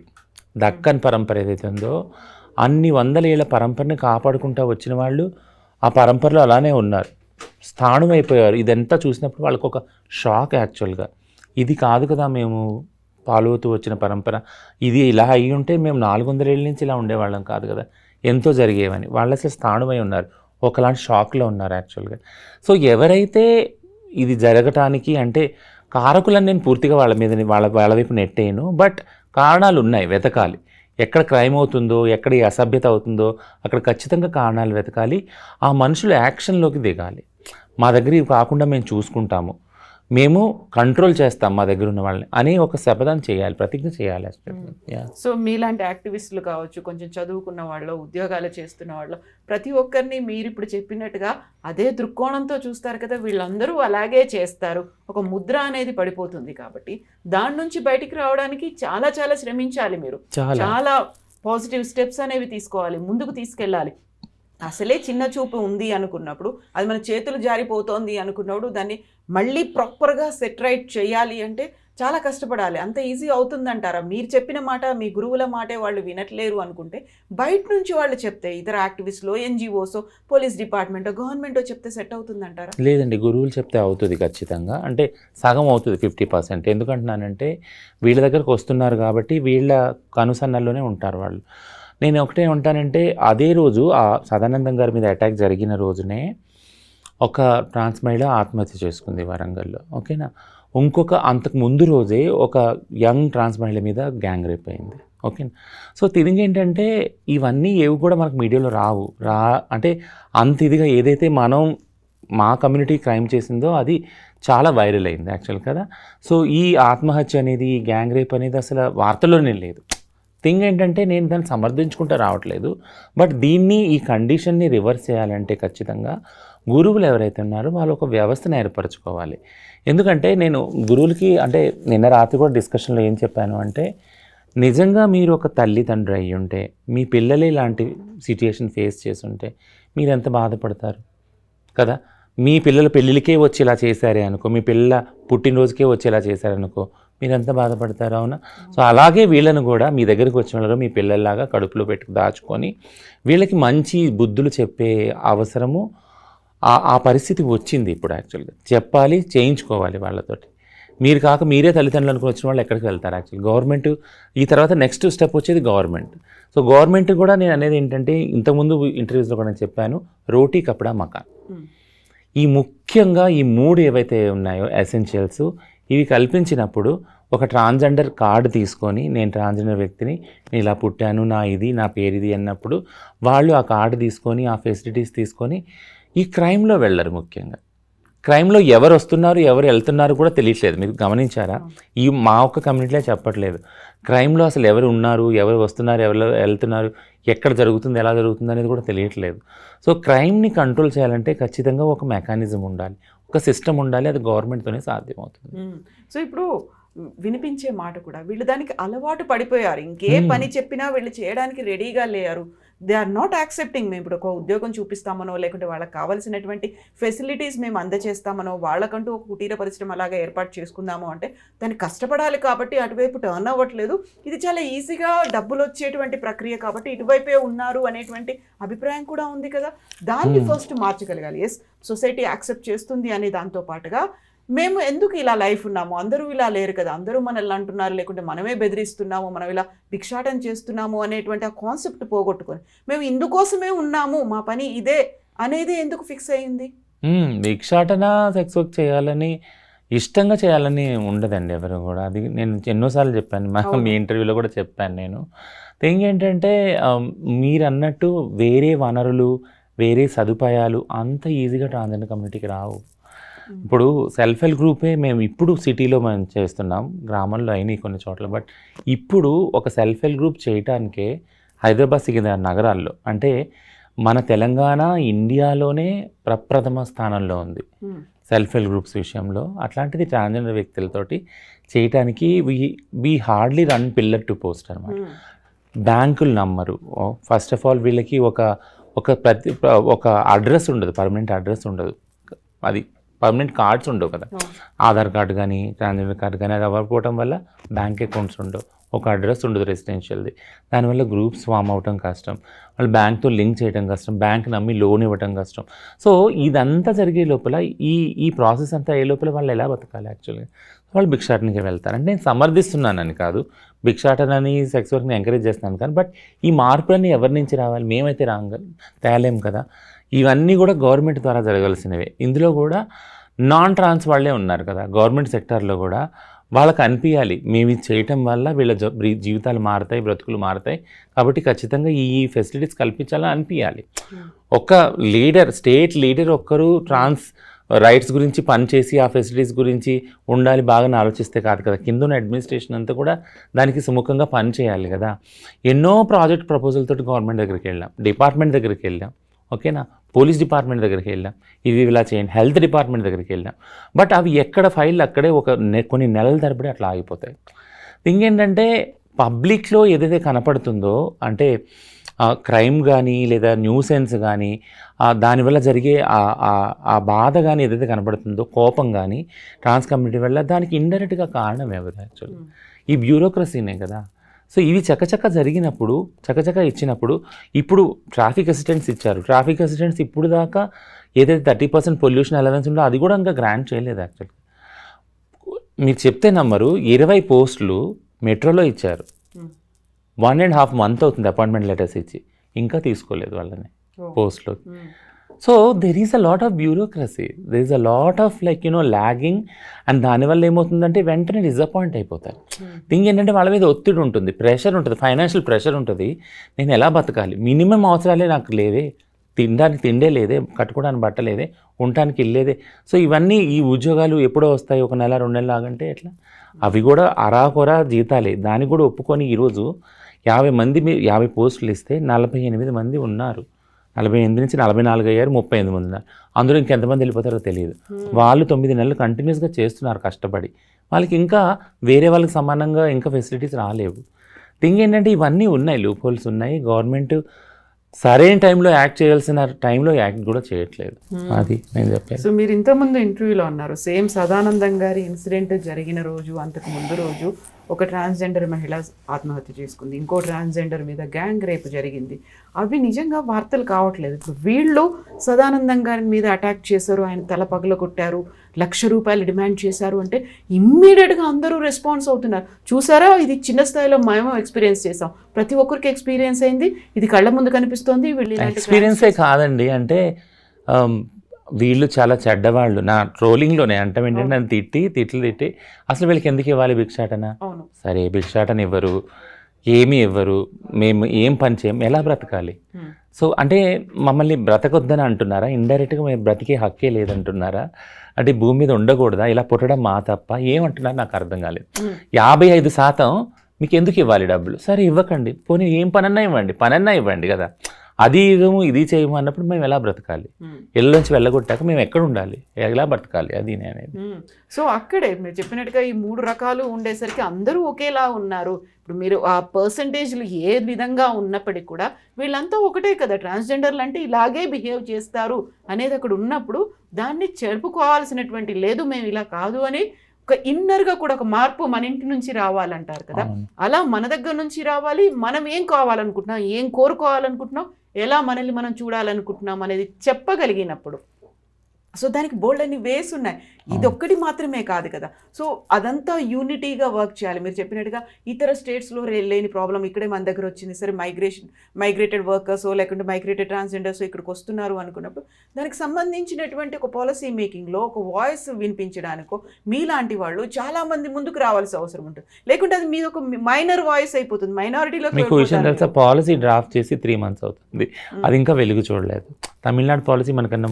దక్కన్ పరంపర ఏదైతే ఉందో అన్ని 100 ఏళ్ల పరంపరని కాపాడుకుంటూ వచ్చిన వాళ్ళు ఆ పరంపరలో అలానే ఉన్నారు, స్థానం అయిపోయారు. ఇదంతా చూసినప్పుడు వాళ్ళకు ఒక షాక్ యాక్చువల్గా, ఇది కాదు కదా మేము ఫాలో వచ్చిన పరంపర, ఇది ఇలా అయ్యి ఉంటే మేము 400 ఏళ్ళ నుంచి ఇలా ఉండేవాళ్ళం కాదు కదా, ఎంతో జరిగేవని వాళ్ళు అసలు స్థానమై ఉన్నారు, ఒకలాంటి షాక్లో ఉన్నారు యాక్చువల్గా. సో ఎవరైతే ఇది జరగటానికి అంటే కారకులను నేను పూర్తిగా వాళ్ళ మీద వాళ్ళ వైపు నెట్టేయను, బట్ కారణాలు ఉన్నాయి, వెతకాలి. ఎక్కడ క్రైమ్ అవుతుందో, ఎక్కడ ఈ అసభ్యత అవుతుందో అక్కడ ఖచ్చితంగా కారణాలు వెతకాలి, ఆ మనుషులు యాక్షన్లోకి దిగాలి. మా దగ్గర ఇవి కాకుండా మేము చూసుకుంటాము, మేము కంట్రోల్ చేస్తాం మా దగ్గర ఉన్న వాళ్ళని అని ఒక శపథం చేయాలి, ప్రతిజ్ఞ చేయాలి. సో మీలాంటి యాక్టివిస్టులు కావచ్చు, కొంచెం చదువుకున్న వాళ్ళు, ఉద్యోగాలు చేస్తున్న వాళ్ళు, ప్రతి ఒక్కరిని మీరు ఇప్పుడు చెప్పినట్టుగా అదే దృక్కోణంతో చూస్తారు కదా, వీళ్ళందరూ అలాగే చేస్తారు, ఒక ముద్ర అనేది పడిపోతుంది. కాబట్టి దాని నుంచి బయటికి రావడానికి చాలా చాలా శ్రమించాలి, మీరు చాలా పాజిటివ్ స్టెప్స్ అనేవి తీసుకోవాలి, ముందుకు తీసుకెళ్ళాలి. అసలే చిన్న చూపు ఉంది అనుకున్నప్పుడు, అది మన చేతులు జారిపోతోంది అనుకున్నప్పుడు దాన్ని మళ్ళీ ప్రాపర్గా సెట్ రైట్ చేయాలి అంటే చాలా కష్టపడాలి. అంత ఈజీ అవుతుందంటారా? మీరు చెప్పిన మాట, మీ గురువుల మాటే వాళ్ళు వినట్లేరు అనుకుంటే, బయట నుంచి వాళ్ళు చెప్తే ఇతర యాక్టివిస్ట్లో, ఎన్జిఓసో, పోలీస్ డిపార్ట్మెంటో, గవర్నమెంటో చెప్తే సెట్ అవుతుందంటారా? లేదండి, గురువులు చెప్తే అవుతుంది ఖచ్చితంగా. అంటే సగం అవుతుంది, 50%. ఎందుకంటున్నానంటే వీళ్ళ దగ్గరకు వస్తున్నారు కాబట్టి వీళ్ళ కనుసన్నల్లోనే ఉంటారు వాళ్ళు. నేను ఒకటే ఉంటానంటే, అదే రోజు ఆ సదానందం గారి మీద అటాక్ జరిగిన రోజునే ఒక ట్రాన్స్ మహిళ ఆత్మహత్య చేసుకుంది వరంగల్లో, ఓకేనా. ఇంకొక అంతకు ముందు రోజే ఒక యంగ్ ట్రాన్స్ మహిళ మీద గ్యాంగ్ రేప్ అయింది, ఓకేనా. సో తిరిగి ఏంటంటే ఇవన్నీ ఏవి కూడా మనకు మీడియాలో రావు. అంటే అంత ఇదిగా ఏదైతే మా కమ్యూనిటీ క్రైమ్ చేసిందో అది చాలా వైరల్ అయింది యాక్చువల్ కదా. సో ఈ ఆత్మహత్య అనేది, ఈ గ్యాంగ్ రేప్ అనేది అసలు వార్తల్లోనే లేదు. థింగ్ ఏంటంటే నేను దాన్ని సమర్థించుకుంటూ రావట్లేదు, బట్ దీన్ని, ఈ కండిషన్ని రివర్స్ చేయాలంటే ఖచ్చితంగా గురువులు ఎవరైతే ఉన్నారో వాళ్ళు ఒక వ్యవస్థను ఏర్పరచుకోవాలి. ఎందుకంటే నేను గురువులకి, అంటే నిన్న రాత్రి కూడా డిస్కషన్లో ఏం చెప్పాను అంటే, నిజంగా మీరు ఒక తల్లిదండ్రి అయ్యి ఉంటే, మీ పిల్లలు ఇలాంటి సిచ్యుయేషన్ ఫేస్ చేసి ఉంటే మీరు ఎంత బాధపడతారు కదా. మీ పిల్లల పెళ్ళిళ్ళకే వచ్చి ఇలా చేశారే అనుకో, మీ పిల్లల పుట్టినరోజుకే వచ్చి ఇలా చేశారనుకో, మీరు ఎంత బాధపడతారు, అవునా. సో అలాగే వీళ్ళను కూడా మీ దగ్గరికి వచ్చిన వాళ్ళు మీ పిల్లల్లాగా కడుపులో పెట్టుకు దాచుకొని వీళ్ళకి మంచి బుద్ధులు చెప్పే అవసరము, ఆ పరిస్థితి వచ్చింది ఇప్పుడు. యాక్చువల్గా చెప్పాలి, చేయించుకోవాలి వాళ్ళతోటి. మీరు కాక మీరే తల్లిదండ్రులు అనుకుని వచ్చిన వాళ్ళు ఎక్కడికి వెళ్తారు యాక్చువల్లీ. గవర్నమెంట్ ఈ తర్వాత నెక్స్ట్ స్టెప్ వచ్చేది గవర్నమెంట్. సో గవర్నమెంట్ కూడా నేను అనేది ఏంటంటే, ఇంతకుముందు ఇంటర్వ్యూస్లో కూడా నేను చెప్పాను, రోటీ కపడా మకాన్, ఈ ముఖ్యంగా ఈ 3 ఏవైతే ఉన్నాయో ఎసెన్షియల్స్, ఇవి కల్పించినప్పుడు ఒక ట్రాన్స్జెండర్ కార్డు తీసుకొని, నేను ట్రాన్స్జెండర్ వ్యక్తిని, నేను ఇలా పుట్టాను, నా పేరు ఇది అన్నప్పుడు వాళ్ళు ఆ కార్డు తీసుకొని, ఆ ఫెసిలిటీస్ తీసుకొని ఈ క్రైమ్లో వెళ్ళరు. ముఖ్యంగా క్రైమ్లో ఎవరు వస్తున్నారు, ఎవరు వెళ్తున్నారు కూడా తెలియట్లేదు. మీరు గమనించారా? ఈ మా ఒక్క కమ్యూనిటీలో చెప్పట్లేదు. క్రైమ్లో అసలు ఎవరు ఉన్నారు, ఎవరు వస్తున్నారు, ఎవరు వెళ్తున్నారు, ఎక్కడ జరుగుతుంది, ఎలా జరుగుతుంది అనేది కూడా తెలియట్లేదు. సో క్రైమ్ని కంట్రోల్ చేయాలంటే ఖచ్చితంగా ఒక మెకానిజం ఉండాలి, ఒక సిస్టమ్ ఉండాలి. అది గవర్నమెంట్తోనే సాధ్యమవుతుంది. సో ఇప్పుడు వినిపించే మాట కూడా, వీళ్ళు దానికి అలవాటు పడిపోయారు. ఇంకే పని చెప్పినా వీళ్ళు చేయడానికి రెడీగా లేరు. They are not accepting. మేము ఇప్పుడు ఒక ఉద్యోగం చూపిస్తామనో, లేకుంటే వాళ్ళకి కావాల్సినటువంటి ఫెసిలిటీస్ మేము అందజేస్తామనో, వాళ్ళకంటూ ఒక కుటీర పరిశ్రమ అలాగా ఏర్పాటు చేసుకుందాము అంటే దాన్ని కష్టపడాలి కాబట్టి అటువైపు టర్న్ అవ్వట్లేదు. ఇది చాలా ఈజీగా డబ్బులు వచ్చేటువంటి ప్రక్రియ కాబట్టి ఇటువైపే ఉన్నారు అనేటువంటి అభిప్రాయం కూడా ఉంది కదా. దాన్ని ఫస్ట్ మార్చగలగాలి. ఎస్, సొసైటీ యాక్సెప్ట్ చేస్తుంది అనే దాంతో పాటుగా మేము ఎందుకు ఇలా లైఫ్ ఉన్నాము, అందరూ ఇలా లేరు కదా, అందరూ మనల్ని అంటున్నారు, లేకుంటే మనమే బెదిరిస్తున్నాము, మనం ఇలా భిక్షాటం చేస్తున్నాము అనేటువంటి ఆ కాన్సెప్ట్ పోగొట్టుకొని మేము ఇందుకోసమే ఉన్నాము, మా పని ఇదే అనేది ఎందుకు ఫిక్స్ అయ్యింది? భిక్షాటన, సెక్స్ వర్క్ చేయాలని, ఇష్టంగా చేయాలని ఉండదండి ఎవరు కూడా. అది నేను ఎన్నోసార్లు చెప్పాను, మీ ఇంటర్వ్యూలో కూడా చెప్పాను నేను. థింగ్ ఏంటంటే, మీరు అన్నట్టు వేరే వనరులు, వేరే సదుపాయాలు అంత ఈజీగా ట్రాన్స్జెండర్ కమ్యూనిటీకి రావు. ఇప్పుడు సెల్ఫ్ హెల్ప్ గ్రూపే మేము ఇప్పుడు సిటీలో మనం చేస్తున్నాం, గ్రామంలో అయినాయి కొన్ని చోట్ల. బట్ ఇప్పుడు ఒక సెల్ఫ్ హెల్ప్ గ్రూప్ చేయటానికే హైదరాబాద్ సికింద్రా నగరాల్లో, అంటే మన తెలంగాణ ఇండియాలోనే ప్రప్రథమ స్థానంలో ఉంది సెల్ఫ్ హెల్ప్ గ్రూప్స్ విషయంలో. అట్లాంటిది ట్రాన్స్జెండర్ వ్యక్తులతోటి చేయటానికి we hardly run pillar to post అనమాట. బ్యాంకులు నమ్మరు. ఫస్ట్ ఆఫ్ ఆల్ వీళ్ళకి ఒక అడ్రస్ ఉండదు, పర్మనెంట్ అడ్రస్ ఉండదు. అది పర్మనెంట్ కార్డ్స్ ఉండవు కదా, ఆధార్ కార్డు కానీ ట్రాన్స్జెండర్ కార్డు కానీ, అది అవ్వకపోవటం వల్ల బ్యాంక్ అకౌంట్స్ ఉండవు, ఒక అడ్రస్ ఉండదు రెసిడెన్షియల్ది. దానివల్ల గ్రూప్స్ ఫామ్ అవటం కష్టం, వాళ్ళు బ్యాంక్తో లింక్ చేయడం కష్టం, బ్యాంక్ నమ్మి లోన్ ఇవ్వటం కష్టం. సో ఇదంతా జరిగే లోపల, ఈ ప్రాసెస్ అంతా అయ్యే లోపల వాళ్ళు ఎలా బతకాలి యాక్చువల్గా? వాళ్ళు భిక్షాటనకి వెళ్తారు. అంటే నేను సమర్థిస్తున్నానని కాదు, భిక్షాటనని, సెక్స్ వర్క్ని ఎంకరేజ్ చేస్తున్నాను కానీ, బట్ ఈ మార్పులన్నీ ఎవరి నుంచి రావాలి? మేమైతే తేలేం కదా. ఇవన్నీ కూడా గవర్నమెంట్ ద్వారా జరగాల్సినవే. ఇందులో కూడా నాన్ ట్రాన్స్ వాళ్ళే ఉన్నారు కదా గవర్నమెంట్ సెక్టార్లో కూడా. వాళ్ళకి అనిపించాలి, మేము ఇది చేయటం వల్ల వీళ్ళ జీవితాలు మారుతాయి, బ్రతుకులు మారుతాయి, కాబట్టి ఖచ్చితంగా ఈ ఫెసిలిటీస్ కల్పించాలని అనిపించాలి. ఒక లీడర్, స్టేట్ లీడర్ ఒక్కరు ట్రాన్స్ రైట్స్ గురించి పనిచేసి ఆ ఫెసిలిటీస్ గురించి ఉండాలి బాగా ఆలోచిస్తే కాదు కదా. కింద ఉన్న అడ్మినిస్ట్రేషన్ అంతా కూడా దానికి సుముఖంగా పని చేయాలి కదా. ఎన్నో ప్రాజెక్ట్ ప్రపోజల్ తోటి గవర్నమెంట్ దగ్గరికి వెళ్ళాం, డిపార్ట్మెంట్ దగ్గరికి వెళ్ళాం, ఓకేనా, పోలీస్ డిపార్ట్మెంట్ దగ్గరికి వెళ్ళాం, ఇవి ఇలా చేయండి, హెల్త్ డిపార్ట్మెంట్ దగ్గరికి వెళ్ళాం. బట్ అవి ఎక్కడ ఫైల్ అక్కడే కొన్ని నెలల తరబడి అట్లా ఆగిపోతాయి. ఇంకేంటంటే పబ్లిక్లో ఏదైతే కనపడుతుందో, అంటే క్రైమ్ కానీ లేదా న్యూసెన్స్ కానీ దానివల్ల జరిగే ఆ బాధ కానీ ఏదైతే కనబడుతుందో, కోపం కానీ ట్రాన్స్ కమ్యూనిటీ వల్ల, దానికి ఇండైరెక్ట్గా కారణం ఎవరు యాక్చువల్లీ? ఈ బ్యూరోక్రసీనే కదా. సో ఇవి చకచక జరిగినప్పుడు, చకచక ఇచ్చినప్పుడు, ఇప్పుడు ట్రాఫిక్ అసిస్టెంట్స్ ఇచ్చారు. ట్రాఫిక్ అసిస్టెంట్స్ ఇప్పుడు దాకా ఏదైతే 30% పొల్యూషన్ అలవెన్స్ ఉందో అది కూడా ఇంకా గ్రాంట్ చేయలేదు యాక్చువల్గా. మీరు చెప్తే నమ్మరు, 20 పోస్టులు మెట్రోలో ఇచ్చారు. 1.5 month అవుతుంది అపాయింట్మెంట్ లెటర్స్ ఇచ్చి, ఇంకా తీసుకోలేదు వాళ్ళని పోస్ట్లో. So there is a lot of bureaucracy, there is a lot of logging. And దానివల్ల ఏమవుతుందంటే వెంటనే డిసప్పాయింట్ అయిపోతారు. థింగ్ ఏంటంటే వాళ్ళ మీద ఒత్తిడి ఉంటుంది, ప్రెషర్ ఉంటుంది, ఫైనాన్షియల్ ప్రెషర్ ఉంటుంది. నేను ఎలా బతకాలి, మినిమం అవసరాలే నాకు లేవే, తినడానికి తిండే లేదే, కట్టుకోవడానికి బట్ట లేదే, ఉండటానికి ఇల్లేదే. సో ఇవన్నీ, ఈ ఉద్యోగాలు ఎప్పుడో వస్తాయి, 1 నెల 2 నెలలు ఆగంటే ఎట్లా? అవి కూడా అరాకొరా జీతాలే. దానికి కూడా ఒప్పుకొని ఈరోజు 50 పోస్టులు ఇస్తే 48 మంది ఉన్నారు. 48 నుంచి 44 అయ్యారు, 35 మంది ఉన్నారు. అందులో ఇంకెంతమంది వెళ్ళిపోతారో తెలియదు. వాళ్ళు 9 నెలలు కంటిన్యూస్గా చేస్తున్నారు కష్టపడి. వాళ్ళకి ఇంకా వేరే వాళ్ళకి సమానంగా ఇంకా ఫెసిలిటీస్ రాలేవు. థింగ్ ఏంటంటే ఇవన్నీ ఉన్నాయి, లూప్ హోల్స్ ఉన్నాయి. గవర్నమెంట్ సరైన టైంలో యాక్ట్ చేయాల్సిన టైంలో యాక్ట్ కూడా చేయట్లేదు. అది నేను చెప్పాను. సో మీరు ఇంతకుముందు ఇంటర్వ్యూలో అన్నారు, సేమ్ సదానందం గారి ఇన్సిడెంట్ జరిగిన రోజు, అంతకు ముందు రోజు ఒక ట్రాన్స్జెండర్ మహిళ ఆత్మహత్య చేసుకుంది, ఇంకో ట్రాన్స్జెండర్ మీద గ్యాంగ్ రేప్ జరిగింది. అవి నిజంగా వార్తలు కావట్లేదు. ఇప్పుడు వీళ్ళు సదానందం గారి మీద అటాక్ చేశారు, ఆయన తల పగలగొట్టారు, ₹1,00,000 డిమాండ్ చేశారు అంటే ఇమ్మీడియట్గా అందరూ రెస్పాన్స్ అవుతున్నారు. చూసారా, ఇది చిన్న స్థాయిలో మేము ఎక్స్పీరియన్స్ చేసాం, ప్రతి ఒక్కరికి ఎక్స్పీరియన్స్ అయింది, ఇది కళ్ళ ముందు కనిపిస్తోంది. వీళ్ళు ఎక్స్పీరియన్సే కాదండి, అంటే వీళ్ళు చాలా చెడ్డవాళ్ళు. నా ట్రోలింగ్లోనే అంటే ఏంటంటే నన్ను తిట్టి అసలు వీళ్ళకి ఎందుకు ఇవ్వాలి భిక్షాటన? సరే భిక్షాటన ఇవ్వరు, ఏమీ ఇవ్వరు, మేము ఏం పని చేయం, ఎలా బ్రతకాలి? సో అంటే మమ్మల్ని బ్రతకొద్దని అంటున్నారా? ఇండైరెక్ట్గా మేము బ్రతికే హక్కే లేదంటున్నారా? అంటే భూమి మీద ఉండకూడదా? ఇలా పుట్టడం మా తప్ప? ఏమంటున్నారు నాకు అర్థం కాలేదు. 55% మీకు ఎందుకు ఇవ్వాలి డబ్బులు? సరే ఇవ్వకండి, పోనీ ఏం పనన్నా ఇవ్వండి కదా. అది ఇవ్వము, ఇది చేయము అన్నప్పుడు మేము ఎలా బ్రతకాలి? ఇళ్ళ నుంచి వెళ్ళగొట్టాక మేము ఎక్కడ ఉండాలి, ఎలా బ్రతకాలి? అది నేనేది. సో అక్కడే మీరు చెప్పినట్టుగా ఈ 3 రకాలు ఉండేసరికి అందరూ ఒకేలా ఉన్నారు. ఇప్పుడు మీరు ఆ పర్సంటేజ్లు ఏ విధంగా ఉన్నప్పటికీ కూడా వీళ్ళంతా ఒకటే కదా. ట్రాన్స్జెండర్లు అంటే ఇలాగే బిహేవ్ చేస్తారు అనేది అక్కడ ఉన్నప్పుడు దాన్ని చెరుపుకోవాల్సినటువంటి లేదు, మేము ఇలా కాదు అని ఒక ఇన్నర్గా కూడా ఒక మార్పు మన ఇంటి నుంచి రావాలంటారు కదా. అలా మన దగ్గర నుంచి రావాలి. మనం ఏం కావాలనుకుంటున్నాం, ఏం కోరుకోవాలనుకుంటున్నాం, ఎలా మనల్ని మనం చూడాలనుకుంటున్నాం అనేది చెప్పగలిగినప్పుడు, సో దానికి బోల్డ్ అన్ని వేస్ ఉన్నాయి. ఇదొక్కటి మాత్రమే కాదు కదా. సో అదంతా యూనిటీగా వర్క్ చేయాలి. మీరు చెప్పినట్టుగా ఇతర స్టేట్స్లో లేని ప్రాబ్లం ఇక్కడే మన దగ్గర వచ్చింది. సరే మైగ్రేటెడ్ వర్కర్స్ లేకుంటే మైగ్రేటెడ్ ట్రాన్స్జెండర్స్ ఇక్కడికి వస్తున్నారు అనుకున్నప్పుడు దానికి సంబంధించినటువంటి ఒక పాలసీ మేకింగ్లో ఒక వాయిస్ వినిపించడానికో మీలాంటి వాళ్ళు చాలామంది ముందుకు రావాల్సిన అవసరం ఉంటుంది. లేకుంటే అది మీద ఒక మైనర్ వాయిస్ అయిపోతుంది, మైనారిటీలో. మీకు విషయం తెలుసా, పాలసీ డ్రాఫ్ట్ చేసి 3 months అవుతుంది, అది ఇంకా వెలుగు చూడలేదు. తమిళనాడు పాలసీ మనకన్నా